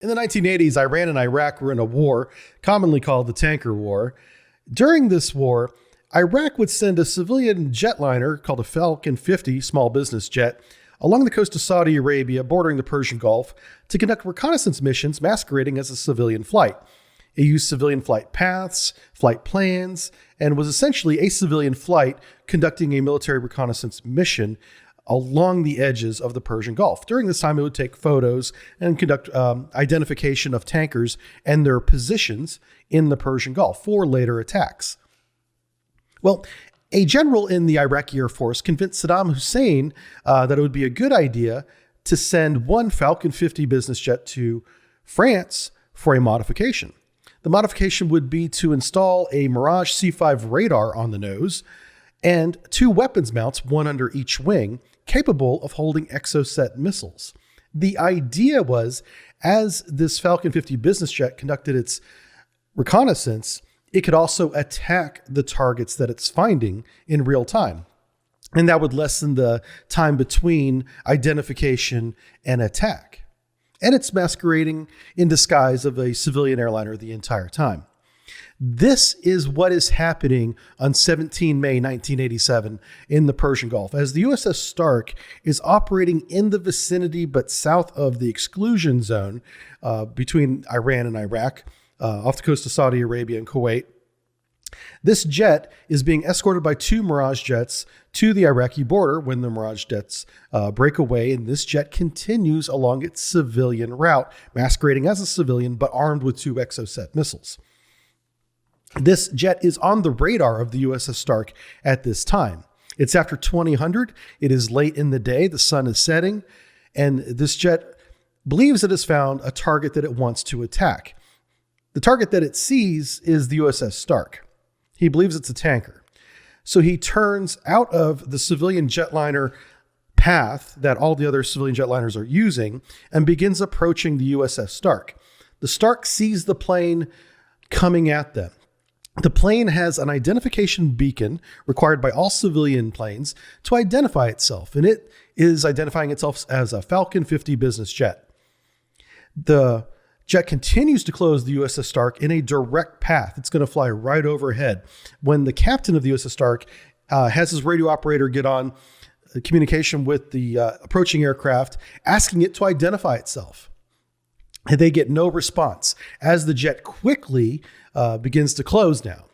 In the 1980s, Iran and Iraq were in a war, commonly called the Tanker War. During this war, Iraq would send a civilian jetliner called a Falcon 50 small business jet along the coast of Saudi Arabia, bordering the Persian Gulf, to conduct reconnaissance missions masquerading as a civilian flight. It used civilian flight paths, flight plans, and was essentially a civilian flight conducting a military reconnaissance mission along the edges of the Persian Gulf. During this time, it would take photos and conduct identification of tankers and their positions in the Persian Gulf for later attacks. Well, a general in the Iraqi Air Force convinced Saddam Hussein that it would be a good idea to send one Falcon 50 business jet to France for a modification. The modification would be to install a Mirage C5 radar on the nose and two weapons mounts, one under each wing, capable of holding Exocet missiles. The idea was, as this Falcon 50 business jet conducted its reconnaissance, it could also attack the targets that it's finding in real time. And that would lessen the time between identification and attack. And it's masquerading in disguise of a civilian airliner the entire time. This is what is happening on 17 May 1987 in the Persian Gulf, as the USS Stark is operating in the vicinity but south of the exclusion zone between Iran and Iraq, off the coast of Saudi Arabia and Kuwait. This jet is being escorted by two Mirage jets to the Iraqi border when the Mirage jets break away, and this jet continues along its civilian route, masquerading as a civilian but armed with two Exocet missiles. This jet is on the radar of the USS Stark at this time. It's after 2000. It is late in the day. The sun is setting, and this jet believes it has found a target that it wants to attack. The target that it sees is the USS Stark. He believes it's a tanker. So he turns out of the civilian jetliner path that all the other civilian jetliners are using and begins approaching the USS Stark. The Stark sees the plane coming at them. The plane has an identification beacon required by all civilian planes to identify itself, and it is identifying itself as a Falcon 50 business jet. The jet continues to close the USS Stark in a direct path. It's going to fly right overhead. When the captain of the USS Stark has his radio operator get on communication with the approaching aircraft, asking it to identify itself. They get no response as the jet quickly begins to close now.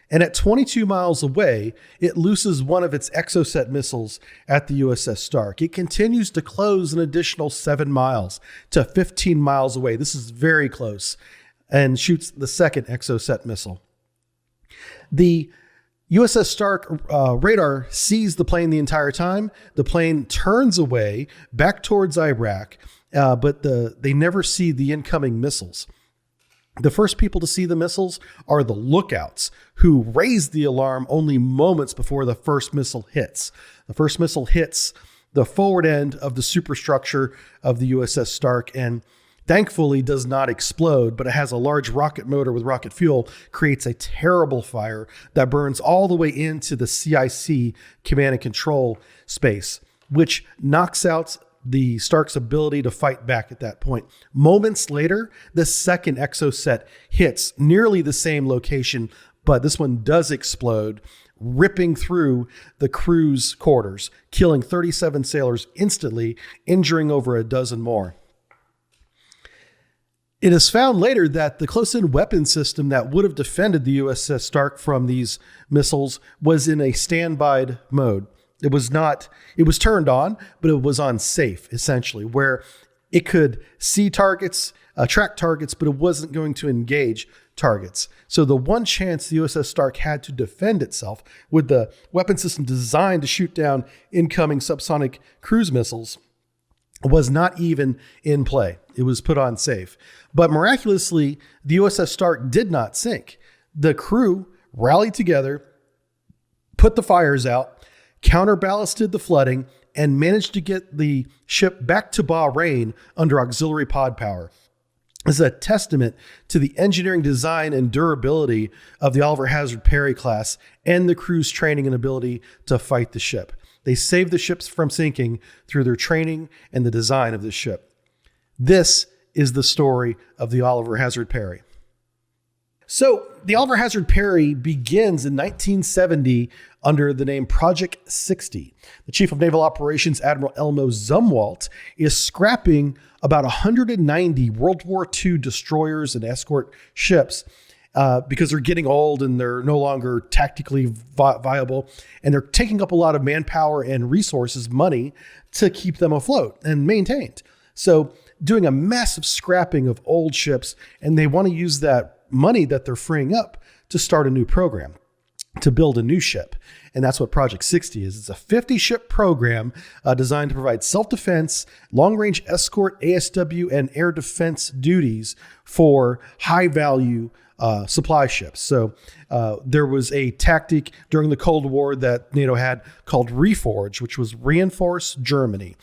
And at 22 miles away, it looses one of its Exocet missiles at the USS Stark. It continues to close an additional 7 miles to 15 miles away. This is very close, and shoots the second Exocet missile. The USS Stark radar sees the plane the entire time. The plane turns away back towards Iraq, but they never see the incoming missiles. The first people to see the missiles are the lookouts, who raise the alarm only moments before the first missile hits. The first missile hits the forward end of the superstructure of the USS Stark and thankfully does not explode, but it has a large rocket motor with rocket fuel, creates a terrible fire that burns all the way into the CIC command and control space, which knocks out the Stark's ability to fight back at that point. Moments later, the second Exocet hits nearly the same location, but this one does explode, ripping through the crew's quarters, killing 37 sailors instantly, injuring over a dozen more. It is found later that the close-in weapon system that would have defended the USS Stark from these missiles was in a standby mode. It was turned on, but it was on safe, essentially, where it could see targets, track targets, but it wasn't going to engage targets. So the one chance the USS Stark had to defend itself with the weapon system designed to shoot down incoming subsonic cruise missiles was not even in play. It was put on safe. But miraculously, the USS Stark did not sink. The crew rallied together, put the fires out, counterballasted the flooding, and managed to get the ship back to Bahrain under auxiliary pod power. This is a testament to the engineering design and durability of the Oliver Hazard Perry class and the crew's training and ability to fight the ship. They saved the ships from sinking through their training and the design of the ship. This is the story of the Oliver Hazard Perry. So the Oliver Hazard Perry begins in 1970 under the name Project 60. The Chief of Naval Operations, Admiral Elmo Zumwalt, is scrapping about 190 World War II destroyers and escort ships because they're getting old and they're no longer tactically viable. And they're taking up a lot of manpower and resources, money, to keep them afloat and maintained. So doing a massive scrapping of old ships, and they want to use that money that they're freeing up to start a new program, to build a new ship. And that's what Project 60 is. It's a 50-ship program designed to provide self-defense, long-range escort, ASW, and air defense duties for high-value supply ships. So there was a tactic during the Cold War that NATO had called Reforge, which was reinforce Germany.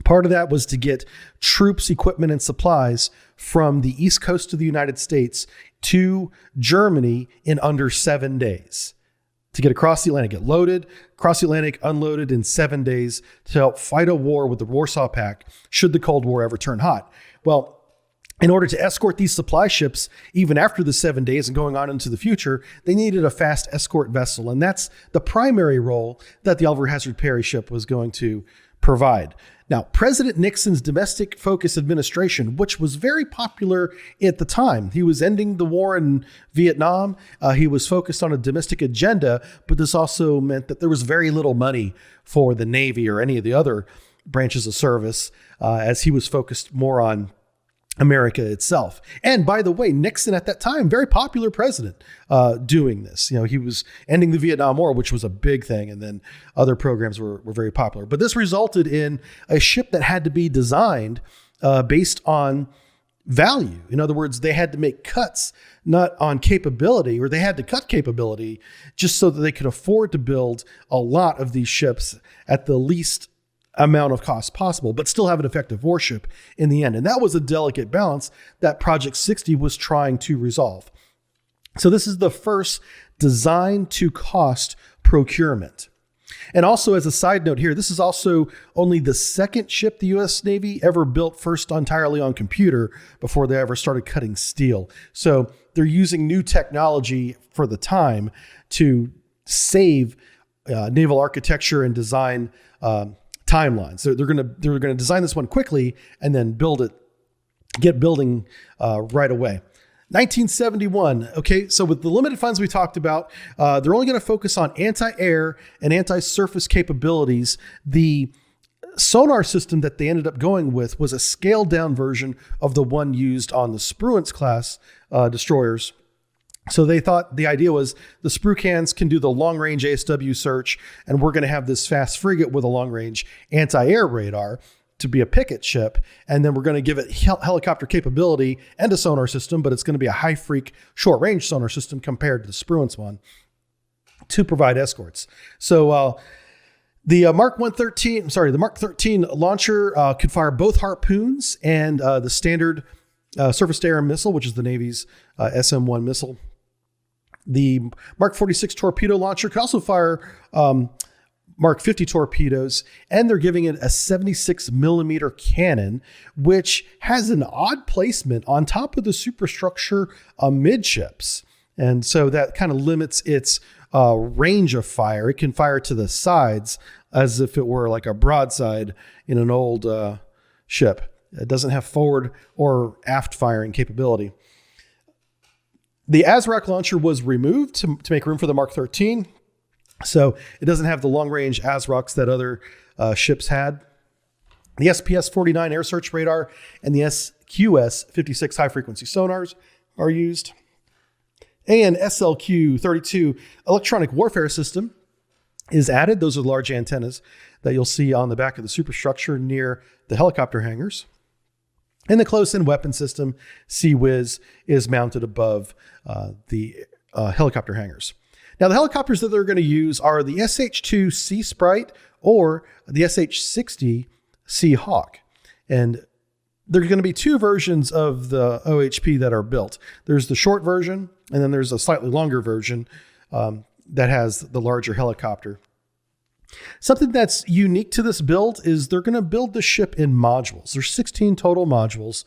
Part of that was to get troops, equipment, and supplies from the East Coast of the United States to Germany in under 7 days. To get across the Atlantic, get loaded, across the Atlantic, unloaded in 7 days to help fight a war with the Warsaw Pact should the Cold War ever turn hot. Well, in order to escort these supply ships, even after the 7 days and going on into the future, they needed a fast escort vessel. And that's the primary role that the Oliver Hazard Perry ship was going to provide. Now, President Nixon's domestic focus administration, which was very popular at the time, he was ending the war in Vietnam. He was focused on a domestic agenda, but this also meant that there was very little money for the Navy or any of the other branches of service, as he was focused more on America itself. And by the way, Nixon at that time, very popular president doing this. You know, he was ending the Vietnam War, which was a big thing. And then other programs were very popular. But this resulted in a ship that had to be designed based on value. In other words, they had to make cuts, not on capability, or they had to cut capability just so that they could afford to build a lot of these ships at the least amount of cost possible, but still have an effective warship in the end. And that was a delicate balance that Project 60 was trying to resolve. So this is the first design to cost procurement. And also, as a side note here, this is also only the second ship the U.S. Navy ever built first entirely on computer before they ever started cutting steel. So they're using new technology for the time to save naval architecture and design timelines. So they're going to design this one quickly and then get building right away. 1971. Okay, so with the limited funds we talked about, they're only going to focus on anti-air and anti-surface capabilities. The sonar system that they ended up going with was a scaled down version of the one used on the Spruance class destroyers. So they thought the idea was the sprue cans can do the long-range ASW search, and we're going to have this fast frigate with a long-range anti-air radar to be a picket ship, and then we're going to give it helicopter capability and a sonar system, but it's going to be a high-freak, short-range sonar system compared to the Spruance one to provide escorts. So the Mark 13 launcher could fire both Harpoons and the standard surface-to-air missile, which is the Navy's SM-1 missile. The Mark 46 torpedo launcher could also fire Mark 50 torpedoes, and they're giving it a 76 millimeter cannon, which has an odd placement on top of the superstructure amidships. And so that kind of limits its range of fire. It can fire to the sides as if it were like a broadside in an old ship. It doesn't have forward or aft firing capability. The ASROC launcher was removed to make room for the Mark 13. So it doesn't have the long-range ASROCs that other ships had. The SPS-49 air search radar and the SQS-56 high-frequency sonars are used. And SLQ-32 electronic warfare system is added. Those are large antennas that you'll see on the back of the superstructure near the helicopter hangars. And the close-in weapon system, CIWS, is mounted above the helicopter hangars. Now, the helicopters that they're going to use are the SH-2 Sea Sprite or the SH-60 Seahawk. And there are going to be two versions of the OHP that are built. There's the short version, and then there's a slightly longer version that has the larger helicopter. Something that's unique to this build is they're going to build the ship in modules. There's 16 total modules,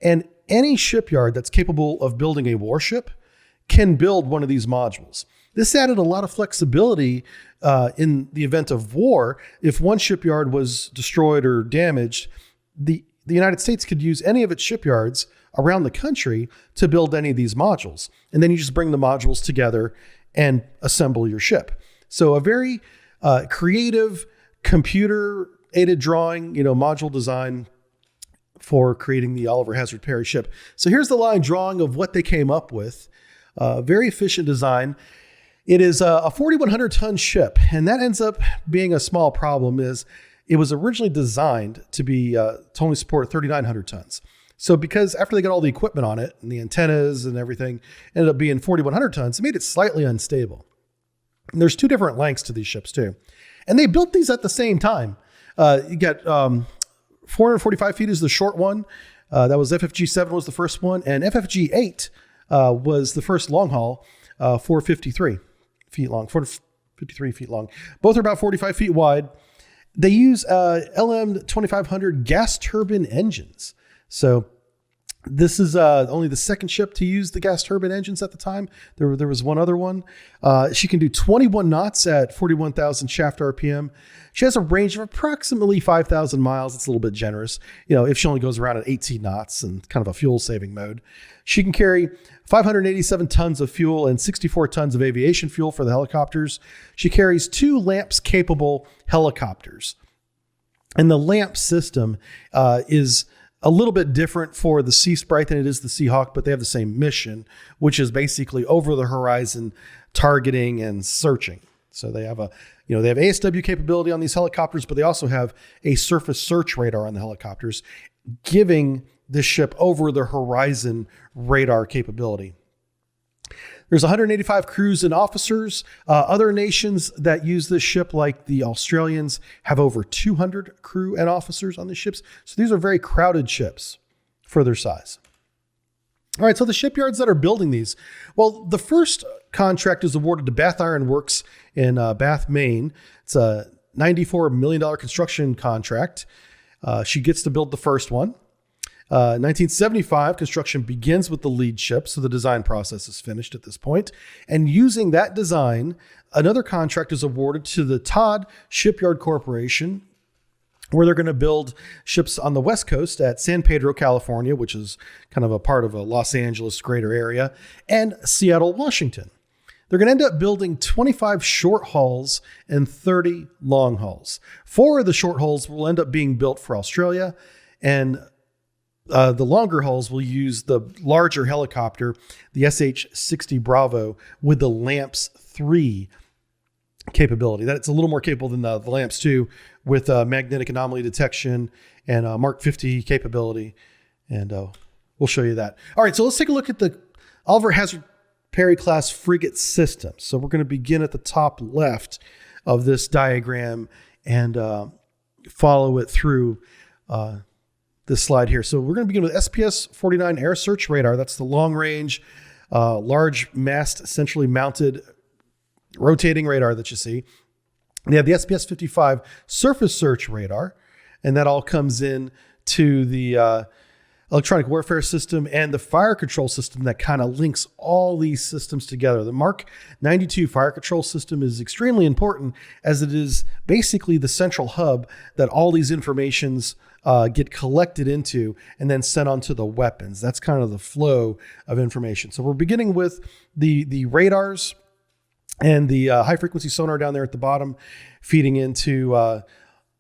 And any shipyard that's capable of building a warship can build one of these modules. This added a lot of flexibility in the event of war. If one shipyard was destroyed or damaged, the United States could use any of its shipyards around the country to build any of these modules. And then you just bring the modules together and assemble your ship. So a very creative computer-aided drawing, module design for creating the Oliver Hazard Perry ship. So here's the line drawing of what they came up with. Very efficient design. It is a 4,100 ton ship, and that ends up being a small problem. Is it was originally designed to only support 3,900 tons. So because after they got all the equipment on it and the antennas and everything, ended up being 4,100 tons, it made it slightly unstable. And there's two different lengths to these ships too. And they built these at the same time. You got 445 feet is the short one. That was FFG-7 was the first one. And FFG-8 was the first long haul, 453 feet long, 453 feet long. Both are about 45 feet wide. They use LM-2500 gas turbine engines. So this is only the second ship to use the gas turbine engines at the time. There was one other one. She can do 21 knots at 41,000 shaft RPM. She has a range of approximately 5,000 miles. It's a little bit generous, if she only goes around at 18 knots and kind of a fuel saving mode. She can carry 587 tons of fuel and 64 tons of aviation fuel for the helicopters. She carries 2 LAMPs capable helicopters. And the LAMP system is a little bit different for the Sea Sprite than it is the Seahawk, but they have the same mission, which is basically over the horizon targeting and searching. So they have they have ASW capability on these helicopters, but they also have a surface search radar on the helicopters, giving this ship over the horizon radar capability. There's 185 crews and officers. Other nations that use this ship, like the Australians, have over 200 crew and officers on the ships. So these are very crowded ships for their size. All right, so the shipyards that are building these. Well, the first contract is awarded to Bath Iron Works in Bath, Maine. It's a $94 million construction contract. She gets to build the first one. 1975, construction begins with the lead ship, so the design process is finished at this point. And using that design, another contract is awarded to the Todd Shipyard Corporation, where they're going to build ships on the West Coast at San Pedro, California, which is kind of a part of a Los Angeles greater area, and Seattle, Washington. They're going to end up building 25 short hauls and 30 long hauls. 4 of the short hauls will end up being built for Australia, and the longer hulls will use the larger helicopter, the SH-60 Bravo, with the LAMPS 3 capability. That's a little more capable than the LAMPS 2 with magnetic anomaly detection and Mark 50 capability. And we'll show you that. All right, so let's take a look at the Oliver Hazard Perry class frigate system. So we're going to begin at the top left of this diagram and follow it through this slide here. So we're going to begin with SPS-49 air search radar. That's the long range, large mast, centrally mounted rotating radar that you see. They have the SPS-55 surface search radar, and that all comes in to the electronic warfare system and the fire control system that kind of links all these systems together. The Mark 92 fire control system is extremely important, as it is basically the central hub that all these informations get collected into and then sent onto the weapons. That's kind of the flow of information. So we're beginning with the radars and the high frequency sonar down there at the bottom, feeding into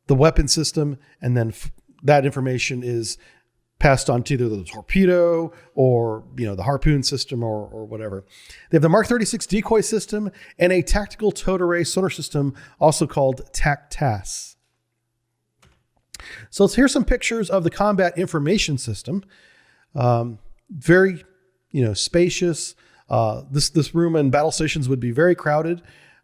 the weapon system, and then that information is passed on to either the torpedo or the harpoon system or whatever. They have the Mark 36 decoy system and a tactical towed array sonar system, also called TACTAS. So here's some pictures of the combat information system. Very, spacious. This room and battle stations would be very crowded,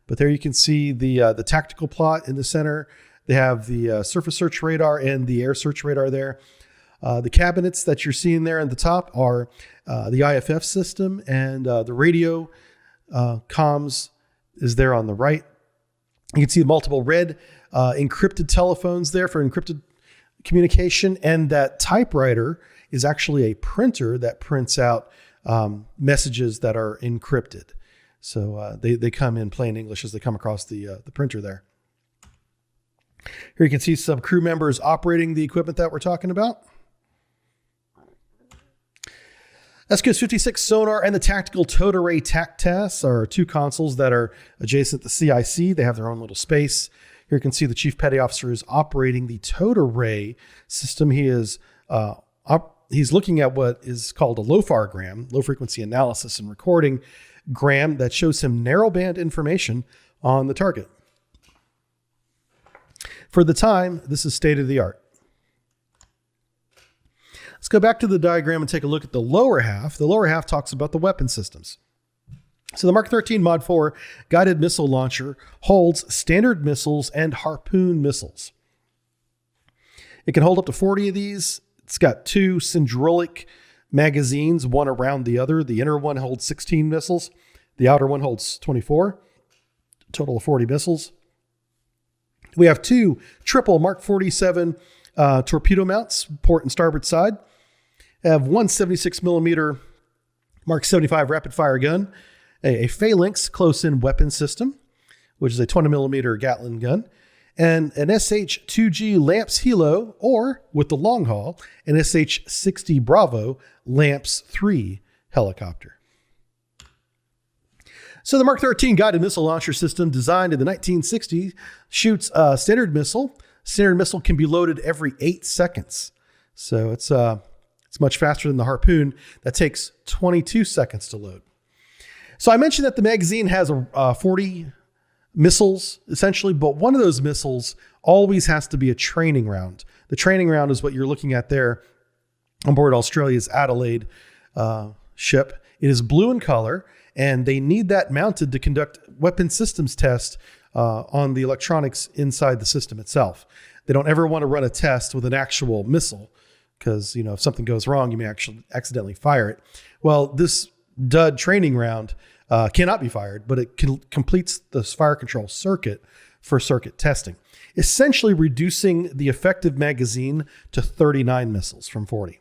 but there you can see the tactical plot in the center. They have the surface search radar and the air search radar there. The cabinets that you're seeing there at the top are the IFF system, and the radio comms is there on the right. You can see multiple red encrypted telephones there for encrypted communication, and that typewriter is actually a printer that prints out messages that are encrypted. So they come in plain English as they come across the printer there. Here you can see some crew members operating the equipment that we're talking about. SQS 56 sonar and the tactical towed array TACTAS are two consoles that are adjacent to CIC. They have their own little space. Here you can see the Chief Petty Officer is operating the towed array system. He is he's looking at what is called a LOFAR-gram, low frequency analysis and recording gram, that shows him narrowband information on the target. For the time, this is state of the art. Let's go back to the diagram and take a look at the lower half. The lower half talks about the weapon systems. So the Mark 13 Mod 4 guided missile launcher holds standard missiles and Harpoon missiles. It can hold up to 40 of these. It's got two Syndrolic magazines, one around the other. The inner one holds 16 missiles. The outer one holds 24. A total of 40 missiles. We have two triple Mark 47 torpedo mounts, port and starboard side. Have one 76 millimeter Mark 75 rapid fire gun, a phalanx close-in weapon system, which is a 20 millimeter Gatling gun, and an SH-2G Lamps Helo, or with the long haul, an SH-60 Bravo Lamps 3 helicopter. So the Mark 13 guided missile launcher system, designed in the 1960s, shoots a standard missile. Standard missile can be loaded every 8 seconds. So it's much faster than the Harpoon. That takes 22 seconds to load. So I mentioned that the magazine has 40 missiles, essentially, but one of those missiles always has to be a training round. The training round is what you're looking at there on board Australia's Adelaide ship. It is blue in color, and they need that mounted to conduct weapon systems tests on the electronics inside the system itself. They don't ever want to run a test with an actual missile because, you know, if something goes wrong, you may actually accidentally fire it. Well, this dud training round cannot be fired, but it completes the fire control circuit for circuit testing, essentially reducing the effective magazine to 39 missiles from 40.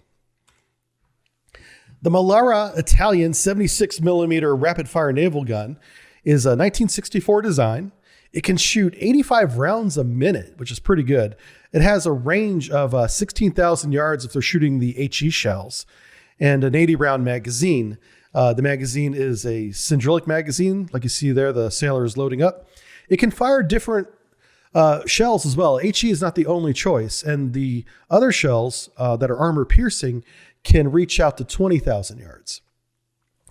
The Malara Italian 76 millimeter rapid fire naval gun is a 1964 design. It can shoot 85 rounds a minute, which is pretty good. It has a range of 16,000 yards if they're shooting the HE shells, and an 80 round magazine. The magazine is a Syndrolic magazine, like you see there, the sailor is loading up. It can fire different shells as well. HE is not the only choice, and the other shells that are armor piercing can reach out to 20,000 yards.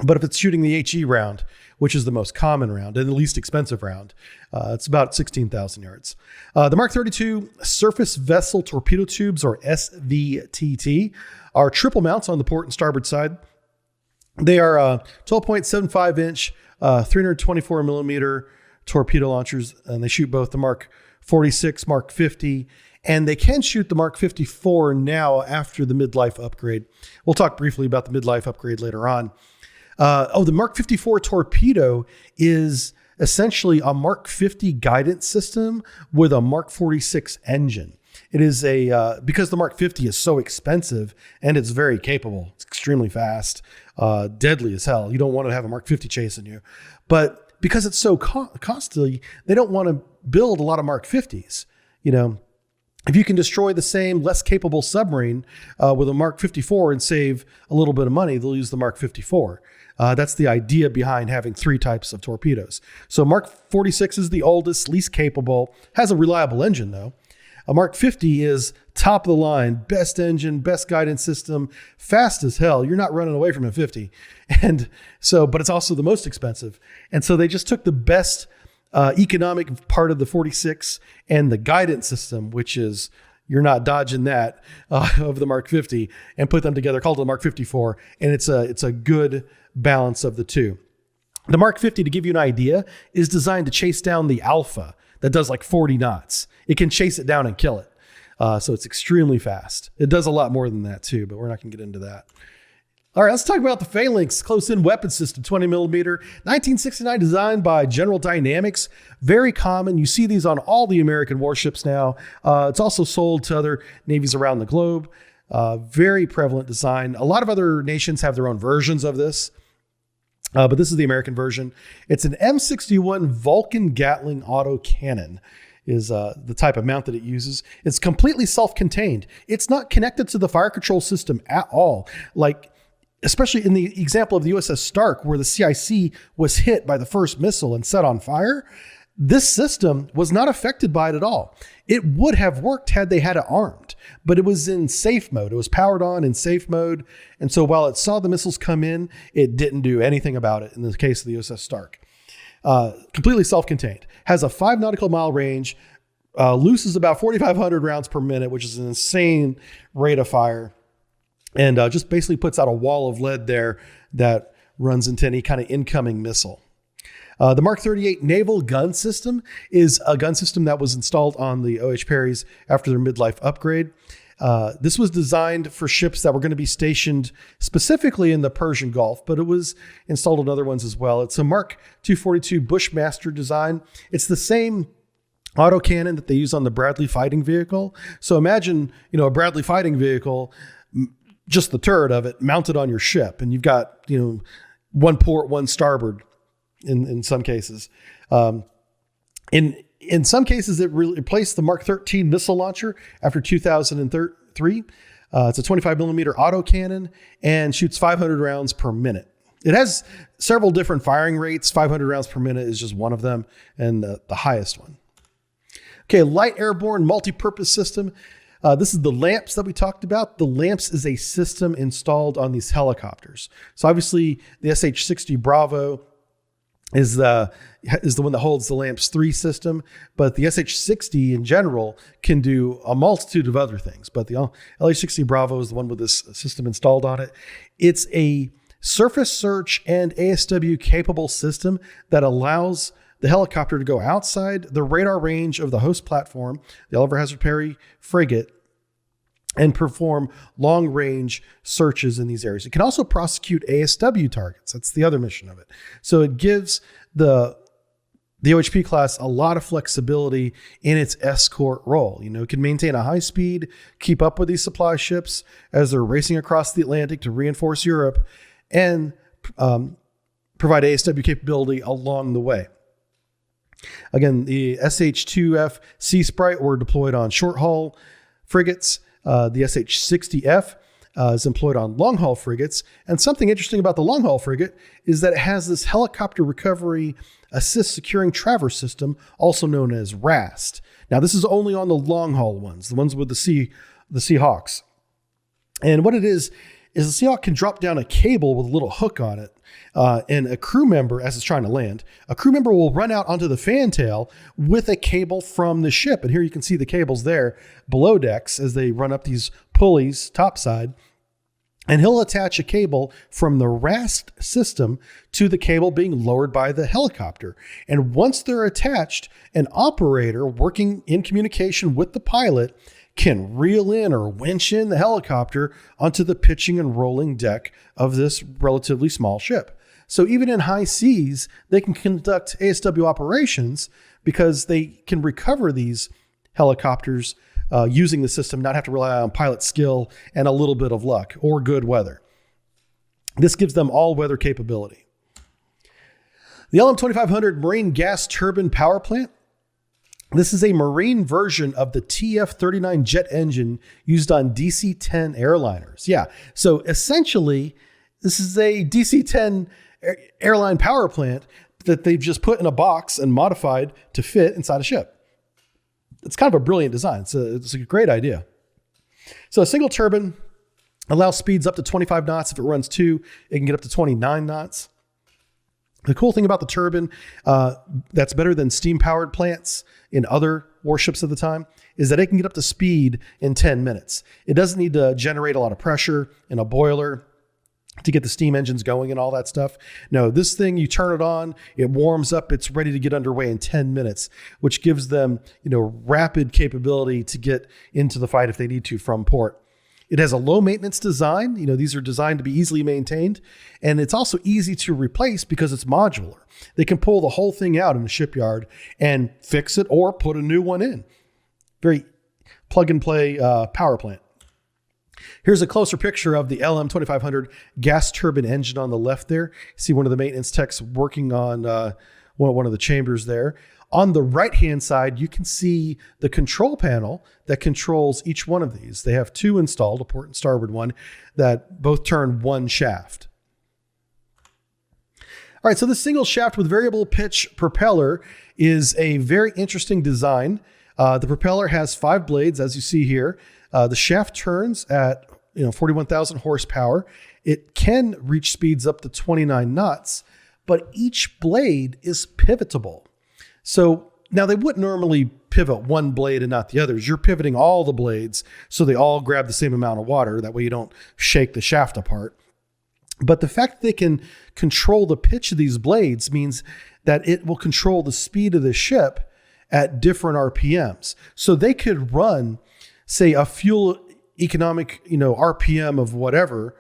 But if it's shooting the HE round, which is the most common round and the least expensive round, it's about 16,000 yards. The Mark 32 surface vessel torpedo tubes, or SVTT, are triple mounts on the port and starboard side. They are 12.75 inch, 324 millimeter torpedo launchers, and they shoot both the Mark 46, Mark 50, and they can shoot the Mark 54 now after the midlife upgrade. We'll talk briefly about the midlife upgrade later on. The Mark 54 torpedo is essentially a Mark 50 guidance system with a Mark 46 engine. It is because the Mark 50 is so expensive and it's very capable. It's extremely fast, deadly as hell. You don't want to have a Mark 50 chasing you. But because it's so costly, they don't want to build a lot of Mark 50s. You know, if you can destroy the same less capable submarine with a Mark 54 and save a little bit of money, they'll use the Mark 54. That's the idea behind having three types of torpedoes. So Mark 46 is the oldest, least capable, has a reliable engine though. A Mark 50 is top of the line, best engine, best guidance system, fast as hell. You're not running away from a 50. And so, but it's also the most expensive. And so they just took the best economic part of the 46 and the guidance system, which is, you're not dodging that, of the Mark 50, and put them together, called it the Mark 54. And it's a good balance of the two. The Mark 50, to give you an idea, is designed to chase down the Alpha that does like 40 knots. It can chase it down and kill it. So it's extremely fast. It does a lot more than that too, but we're not going to get into that. All right, let's talk about the Phalanx close-in weapon system, 20 millimeter, 1969, designed by General Dynamics. Very common. You see these on all the American warships now. It's also sold to other navies around the globe. Very prevalent design. A lot of other nations have their own versions of this, but this is the American version. It's an M61 Vulcan Gatling autocannon is the type of mount that it uses. It's completely self-contained. It's not connected to the fire control system at all. Like, especially in the example of the USS Stark, where the CIC was hit by the first missile and set on fire, this system was not affected by it at all. It would have worked had they had it armed, but it was in safe mode. It was powered on in safe mode. And so while it saw the missiles come in, it didn't do anything about it in the case of the USS Stark. Completely self-contained. Has a 5 nautical mile range, looses about 4,500 rounds per minute, which is an insane rate of fire. And just basically puts out a wall of lead there that runs into any kind of incoming missile. The Mark 38 naval gun system is a gun system that was installed on the O.H. Perrys after their midlife upgrade. This was designed for ships that were going to be stationed specifically in the Persian Gulf, but it was installed on other ones as well. It's a Mark 242 Bushmaster design. It's the same autocannon that they use on the Bradley fighting vehicle. So imagine, a Bradley fighting vehicle, just the turret of it mounted on your ship, and you've got, one port, one starboard in some cases. In some cases, it replaced the Mark 13 missile launcher after 2003. It's a 25 millimeter autocannon and shoots 500 rounds per minute. It has several different firing rates. 500 rounds per minute is just one of them, and the highest one. Okay, light airborne multi-purpose system. This is the LAMPS that we talked about. The LAMPS is a system installed on these helicopters. So obviously, the SH-60 Bravo is the one that holds the LAMPS 3 system, but the SH-60 in general can do a multitude of other things. But the LH-60 Bravo is the one with this system installed on it. It's a surface search and ASW capable system that allows the helicopter to go outside the radar range of the host platform, the Oliver Hazard Perry frigate, and perform long-range searches in these areas. It can also prosecute ASW targets. That's the other mission of it. So it gives the OHP class a lot of flexibility in its escort role. It can maintain a high speed, keep up with these supply ships as they're racing across the Atlantic to reinforce Europe, and provide ASW capability along the way. Again, the SH-2F Sea Sprite were deployed on short-haul frigates. The SH-60F is employed on long-haul frigates. And something interesting about the long-haul frigate is that it has this helicopter recovery assist securing traverse system, also known as RAST. Now, this is only on the long-haul ones, the ones with the Seahawks. And what it is the Seahawk can drop down a cable with a little hook on it. And a crew member, as it's trying to land, a crew member will run out onto the fantail with a cable from the ship. And here you can see the cables there below decks as they run up these pulleys topside. And he'll attach a cable from the RAST system to the cable being lowered by the helicopter. And once they're attached, an operator working in communication with the pilot can reel in or winch in the helicopter onto the pitching and rolling deck of this relatively small ship. So even in high seas, they can conduct ASW operations because they can recover these helicopters using the system, not have to rely on pilot skill and a little bit of luck or good weather. This gives them all weather capability. The LM-2500 Marine Gas Turbine Power Plant. This is a Marine version of the TF-39 jet engine used on DC-10 airliners. Yeah, so essentially, this is a DC-10 airline power plant that they've just put in a box and modified to fit inside a ship. It's kind of a brilliant design. It's a great idea. So a single turbine allows speeds up to 25 knots. If it runs 2, it can get up to 29 knots. The cool thing about the turbine that's better than steam-powered plants in other warships of the time is that it can get up to speed in 10 minutes. It doesn't need to generate a lot of pressure in a boiler to get the steam engines going and all that stuff. No, this thing, you turn it on, it warms up, it's ready to get underway in 10 minutes, which gives them, rapid capability to get into the fight if they need to from port. It has a low maintenance design. These are designed to be easily maintained, and it's also easy to replace because it's modular. They can pull the whole thing out in the shipyard and fix it or put a new one in. Very plug and play power plant. Here's a closer picture of the LM2500 gas turbine engine on the left there. You see one of the maintenance techs working on one of the chambers there. On the right-hand side, you can see the control panel that controls each one of these. They have two installed, a port and starboard one, that both turn one shaft. All right, so the single shaft with variable pitch propeller is a very interesting design. The propeller has 5 blades, as you see here. The shaft turns at 41,000 horsepower. It can reach speeds up to 29 knots, but each blade is pivotable. So now they wouldn't normally pivot one blade and not the others. You're pivoting all the blades so they all grab the same amount of water. That way you don't shake the shaft apart. But the fact that they can control the pitch of these blades means that it will control the speed of the ship at different RPMs. So they could run, say, a fuel economic, RPM of whatever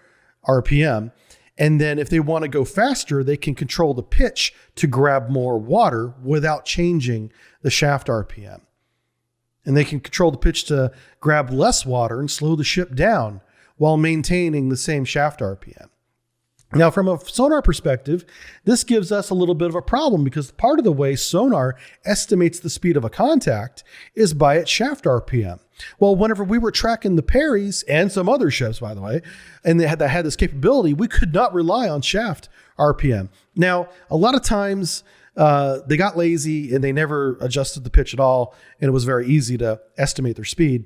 RPM. And then if they want to go faster, they can control the pitch to grab more water without changing the shaft RPM. And they can control the pitch to grab less water and slow the ship down while maintaining the same shaft RPM. Now, from a sonar perspective, this gives us a little bit of a problem because part of the way sonar estimates the speed of a contact is by its shaft RPM. Well, whenever we were tracking the Perrys and some other ships, by the way, and that had this capability, we could not rely on shaft RPM. Now, a lot of times they got lazy and they never adjusted the pitch at all, and it was very easy to estimate their speed.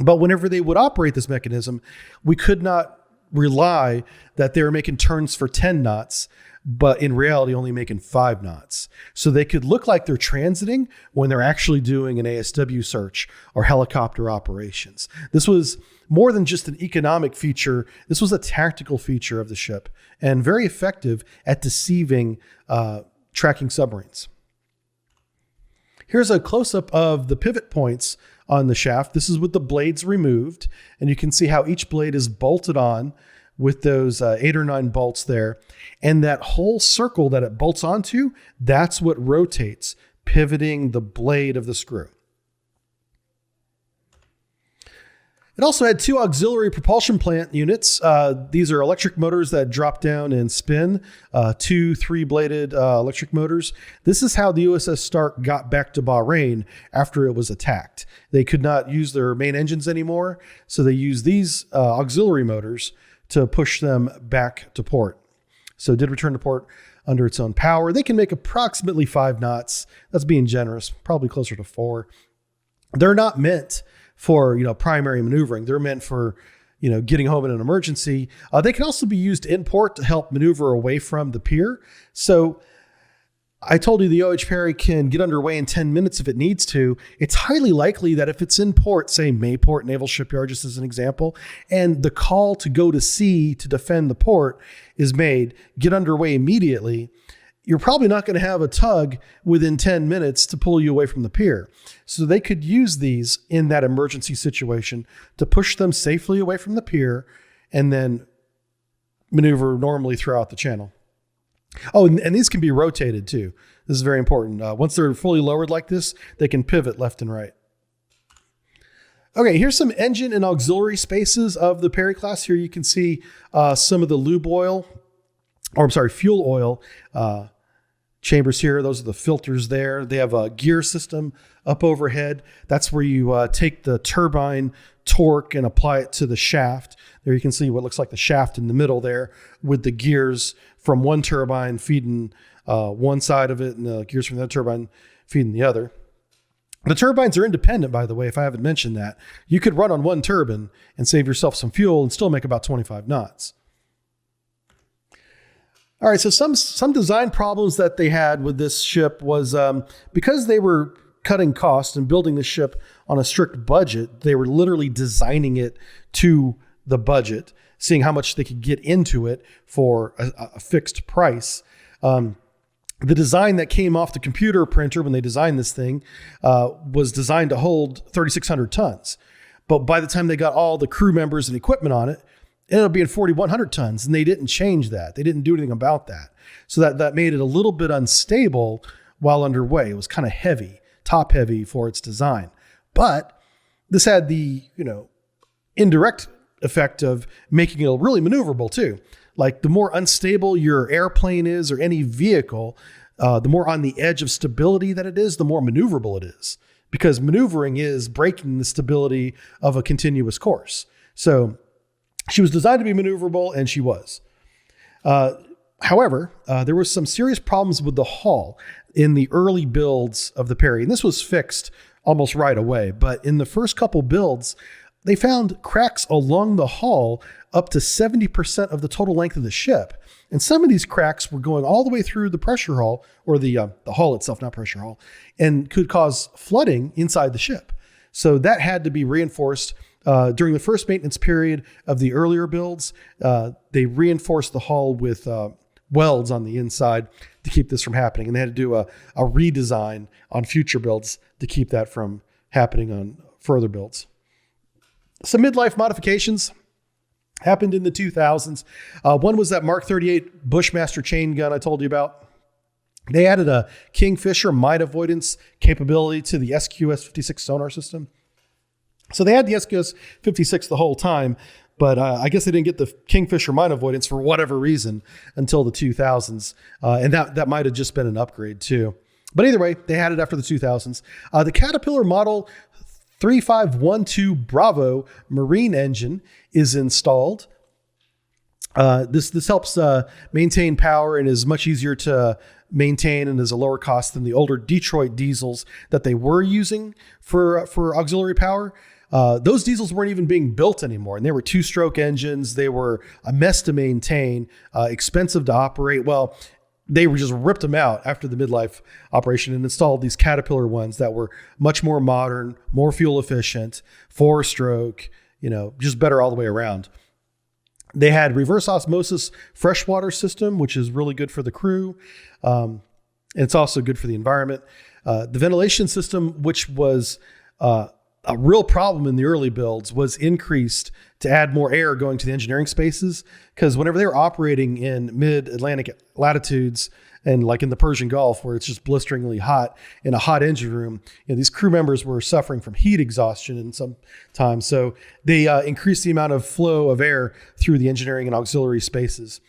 But whenever they would operate this mechanism, we could not rely that they were making turns for 10 knots, but in reality only making 5 knots. So they could look like they're transiting when they're actually doing an ASW search or helicopter operations. This was more than just an economic feature. This was a tactical feature of the ship and very effective at deceiving tracking submarines. Here's a close-up of the pivot points on the shaft. This is with the blades removed, and you can see how each blade is bolted on with those 8 or 9 bolts there. And that whole circle that it bolts onto, that's what rotates, pivoting the blade of the screw. It also had 2 auxiliary propulsion plant units. These are electric motors that drop down and spin, 2 3-bladed electric motors. This is how the USS Stark got back to Bahrain after it was attacked. They could not use their main engines anymore, so they used these auxiliary motors to push them back to port. So it did return to port under its own power. They can make approximately 5 knots. That's being generous, probably closer to 4. They're not meant for primary maneuvering. They're meant for getting home in an emergency. They can also be used in port to help maneuver away from the pier. So I told you the OH Perry can get underway in 10 minutes if it needs to. It's highly likely that if it's in port, say Mayport Naval Shipyard, just as an example, and the call to go to sea to defend the port is made, get underway immediately, you're probably not going to have a tug within 10 minutes to pull you away from the pier. So they could use these in that emergency situation to push them safely away from the pier and then maneuver normally throughout the channel. Oh, and these can be rotated too. This is very important. Once they're fully lowered like this, they can pivot left and right. Okay, here's some engine and auxiliary spaces of the Perry class. Here you can see some of the fuel oil chambers here. Those are the filters there. They have a gear system up overhead. That's where you take the turbine torque and apply it to the shaft. There you can see what looks like the shaft in the middle there with the gears from one turbine feeding one side of it and the gears from the other turbine feeding the other. The turbines are independent, by the way, if I haven't mentioned that. You could run on one turbine and save yourself some fuel and still make about 25 knots. All right, so some design problems that they had with this ship was because they were cutting costs and building the ship on a strict budget, they were literally designing it to the budget, seeing how much they could get into it for a fixed price. The design that came off the computer printer when they designed this thing was designed to hold 3,600 tons. But by the time they got all the crew members and equipment on it, it ended up being 4,100 tons, and they didn't change that. They didn't do anything about that. So that made it a little bit unstable while underway. It was kind of heavy, top heavy for its design. But this had the, indirect effect of making it really maneuverable too. Like the more unstable your airplane is or any vehicle, the more on the edge of stability that it is, the more maneuverable it is, because maneuvering is breaking the stability of a continuous course. So she was designed to be maneuverable, and she was. However, there was some serious problems with the hull in the early builds of the Perry, and this was fixed almost right away. But in the first couple builds, they found cracks along the hull up to 70% of the total length of the ship. And some of these cracks were going all the way through the pressure hull, or the hull itself, not pressure hull, and could cause flooding inside the ship. So that had to be reinforced. During the first maintenance period of the earlier builds, they reinforced the hull with welds on the inside to keep this from happening. And they had to do a redesign on future builds to keep that from happening on further builds. Some midlife modifications happened in the 2000s. One was that Mark 38 Bushmaster chain gun I told you about. They added a Kingfisher mine avoidance capability to the SQS 56 sonar system. So they had the SQS 56 the whole time, but I guess they didn't get the Kingfisher mine avoidance for whatever reason until the 2000s. And that might have just been an upgrade too. But either way, they had it after the 2000s. The Caterpillar Model 3512 Bravo marine engine is installed. This helps maintain power and is much easier to maintain and is a lower cost than the older Detroit diesels that they were using for auxiliary power. Those diesels weren't even being built anymore, and they were two-stroke engines. They were a mess to maintain, expensive to operate. Well, they were just ripped them out after the midlife operation and installed these Caterpillar ones that were much more modern, more fuel efficient, four-stroke, just better all the way around. They had reverse osmosis freshwater system, which is really good for the crew. And it's also good for the environment. The ventilation system, which was a real problem in the early builds, was increased to add more air going to the engineering spaces, because whenever they were operating in mid-Atlantic latitudes and like in the Persian Gulf, where it's just blisteringly hot in a hot engine room, these crew members were suffering from heat exhaustion in some time. So they increased the amount of flow of air through the engineering and auxiliary spaces.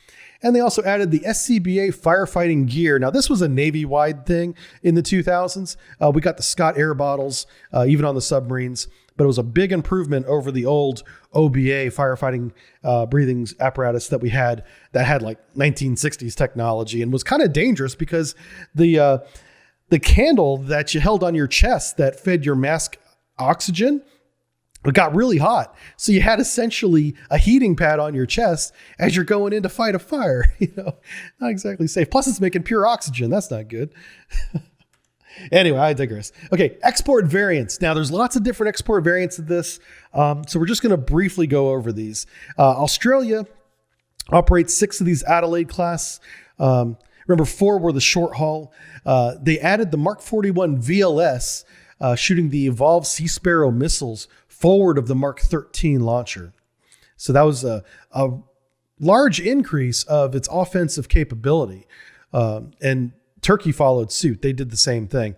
And they also added the SCBA firefighting gear. Now, this was a Navy-wide thing in the 2000s. We got the Scott air bottles, even on the submarines, but it was a big improvement over the old OBA firefighting breathing apparatus that we had that had like 1960s technology and was kind of dangerous because the candle that you held on your chest that fed your mask oxygen, it got really hot. So you had essentially a heating pad on your chest as you're going in to fight a fire. Not exactly safe. Plus it's making pure oxygen. That's not good. Anyway, I digress. Okay, export variants. Now there's lots of different export variants of this. So we're just going to briefly go over these. Australia operates 6 of these Adelaide class. Remember, 4 were the short haul. They added the Mark 41 VLS, shooting the Evolved Sea Sparrow missiles forward of the Mark 13 launcher. So that was a large increase of its offensive capability. And Turkey followed suit. They did the same thing.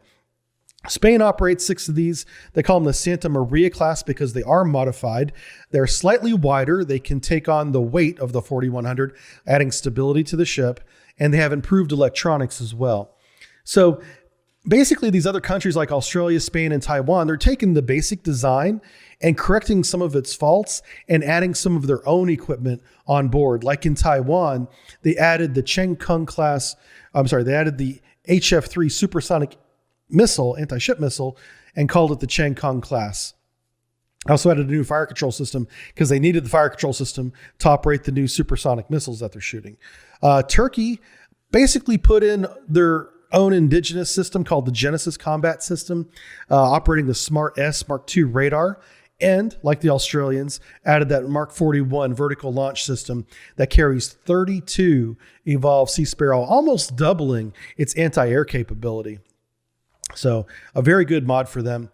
Spain operates 6 of these. They call them the Santa Maria class because they are modified. They're slightly wider. They can take on the weight of the 4100, adding stability to the ship. And they have improved electronics as well. So basically, these other countries like Australia, Spain, and Taiwan, they're taking the basic design and correcting some of its faults and adding some of their own equipment on board. Like in Taiwan, they added the they added the HF-3 supersonic missile, anti-ship missile, and called it the Cheng Kung class. I also added a new fire control system because they needed the fire control system to operate the new supersonic missiles that they're shooting. Turkey basically put in their own indigenous system called the Genesis Combat System, operating the Smart S Mark II radar, and like the Australians, added that Mark 41 vertical launch system that carries 32 Evolved Sea Sparrow, almost doubling its anti-air capability. So a very good mod for them.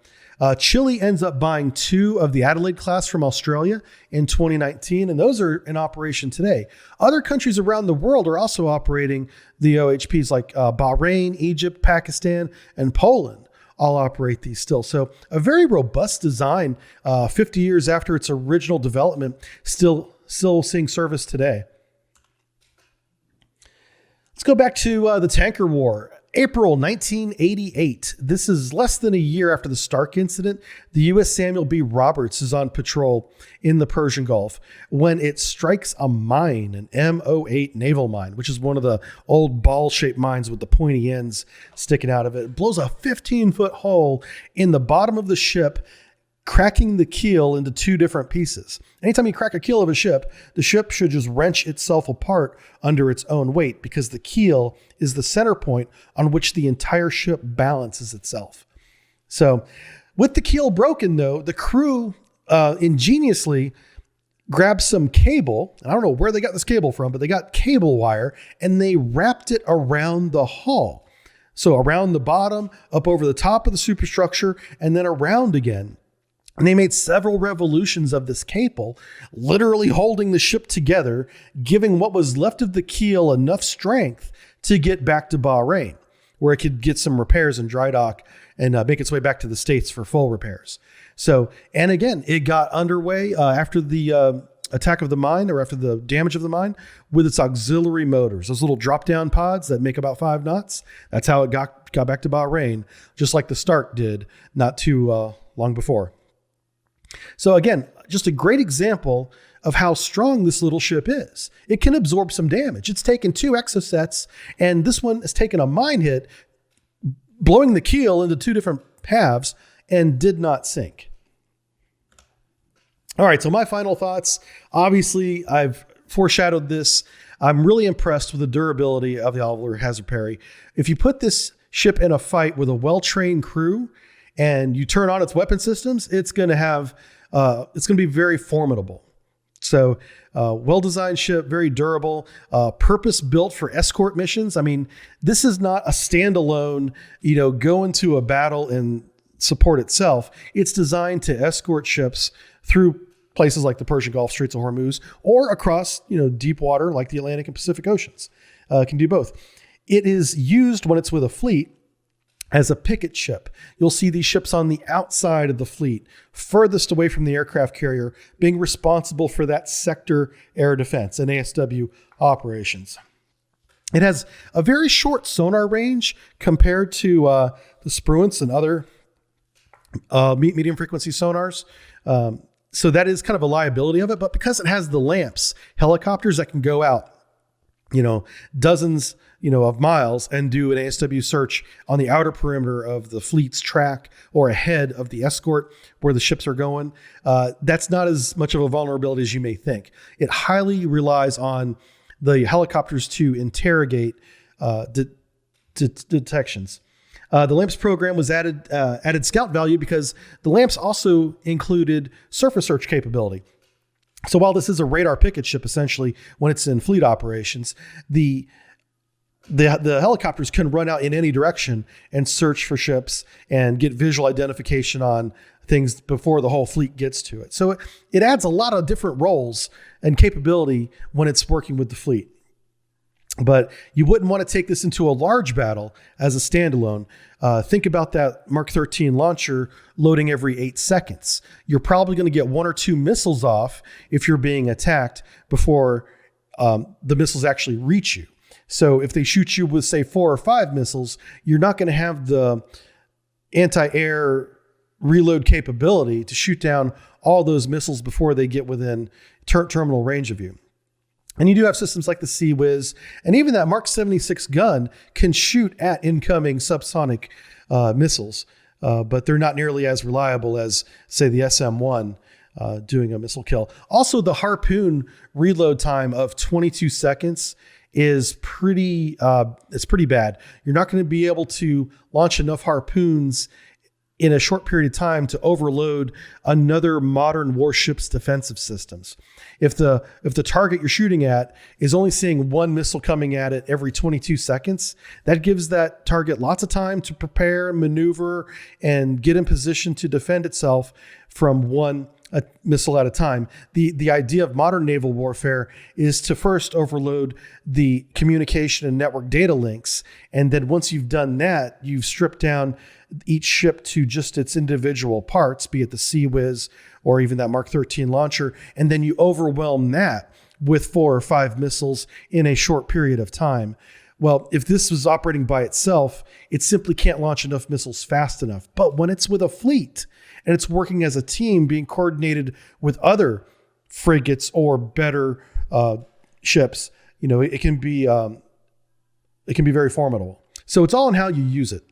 Chile ends up buying 2 of the Adelaide class from Australia in 2019, and those are in operation today. Other countries around the world are also operating the OHPs like Bahrain, Egypt, Pakistan, and Poland all operate these still. So a very robust design, 50 years after its original development, still seeing service today. Let's go back to the tanker war. April 1988. This is less than a year after the Stark incident. The U.S. Samuel B. Roberts is on patrol in the Persian Gulf when it strikes a mine, an M08 naval mine, which is one of the old ball-shaped mines with the pointy ends sticking out of it. It blows a 15-foot hole in the bottom of the ship, cracking the keel into two different pieces. Anytime you crack a keel of a ship, the ship should just wrench itself apart under its own weight because the keel is the center point on which the entire ship balances itself. So with the keel broken, though, the crew ingeniously grabbed some cable. I don't know where they got this cable from, but they got cable wire and they wrapped it around the hull. So around the bottom, up over the top of the superstructure, and then around again. And they made several revolutions of this cable, literally holding the ship together, giving what was left of the keel enough strength to get back to Bahrain, where it could get some repairs and dry dock and make its way back to the States for full repairs. So, and again, it got underway after the attack of the mine, or after the damage of the mine, with its auxiliary motors, those little drop-down pods that make about 5 knots. That's how it got back to Bahrain, just like the Stark did not too long before. So again, just a great example of how strong this little ship is. It can absorb some damage. It's taken 2 exocets, and this one has taken a mine hit, blowing the keel into 2 different halves, and did not sink. All right, so my final thoughts. Obviously, I've foreshadowed this. I'm really impressed with the durability of the Oliver Hazard Perry. If you put this ship in a fight with a well-trained crew, and you turn on its weapon systems, it's going to be very formidable. So well-designed ship, very durable, purpose-built for escort missions. I mean, this is not a standalone, go into a battle and support itself. It's designed to escort ships through places like the Persian Gulf, Straits of Hormuz, or across, deep water like the Atlantic and Pacific Oceans. It can do both. It is used when it's with a fleet as a picket ship. You'll see these ships on the outside of the fleet, furthest away from the aircraft carrier, being responsible for that sector air defense and ASW operations. It has a very short sonar range compared to the Spruance and other medium frequency sonars. So that is kind of a liability of it, but because it has the lamps, helicopters that can go out, dozens, of miles and do an ASW search on the outer perimeter of the fleet's track or ahead of the escort where the ships are going. That's not as much of a vulnerability as you may think. It highly relies on the helicopters to interrogate detections. The LAMPS program was added scout value because the LAMPS also included surface search capability. So while this is a radar picket ship, essentially, when it's in fleet operations, the helicopters can run out in any direction and search for ships and get visual identification on things before the whole fleet gets to it. So it adds a lot of different roles and capability when it's working with the fleet. But you wouldn't want to take this into a large battle as a standalone. Think about that Mark 13 launcher loading every 8 seconds. You're probably going to get 1 or 2 missiles off if you're being attacked before the missiles actually reach you. So if they shoot you with, say, 4 or 5 missiles, you're not going to have the anti-air reload capability to shoot down all those missiles before they get within terminal range of you. And you do have systems like the CIWS, and even that Mark 76 gun can shoot at incoming subsonic missiles, but they're not nearly as reliable as, say, the SM-1 doing a missile kill. Also, the Harpoon reload time of 22 seconds is pretty bad. You're not going to be able to launch enough harpoons in a short period of time to overload another modern warship's defensive systems. If the target you're shooting at is only seeing 1 missile coming at it every 22 seconds, that gives that target lots of time to prepare, maneuver, and get in position to defend itself from one missile at a time. The idea of modern naval warfare is to first overload the communication and network data links. And then once you've done that, you've stripped down each ship to just its individual parts, be it the CIWS or even that Mark 13 launcher, and then you overwhelm that with 4 or 5 missiles in a short period of time. Well, if this was operating by itself, it simply can't launch enough missiles fast enough. But when it's with a fleet and it's working as a team, being coordinated with other frigates or better ships, it can be very formidable. So it's all in how you use it.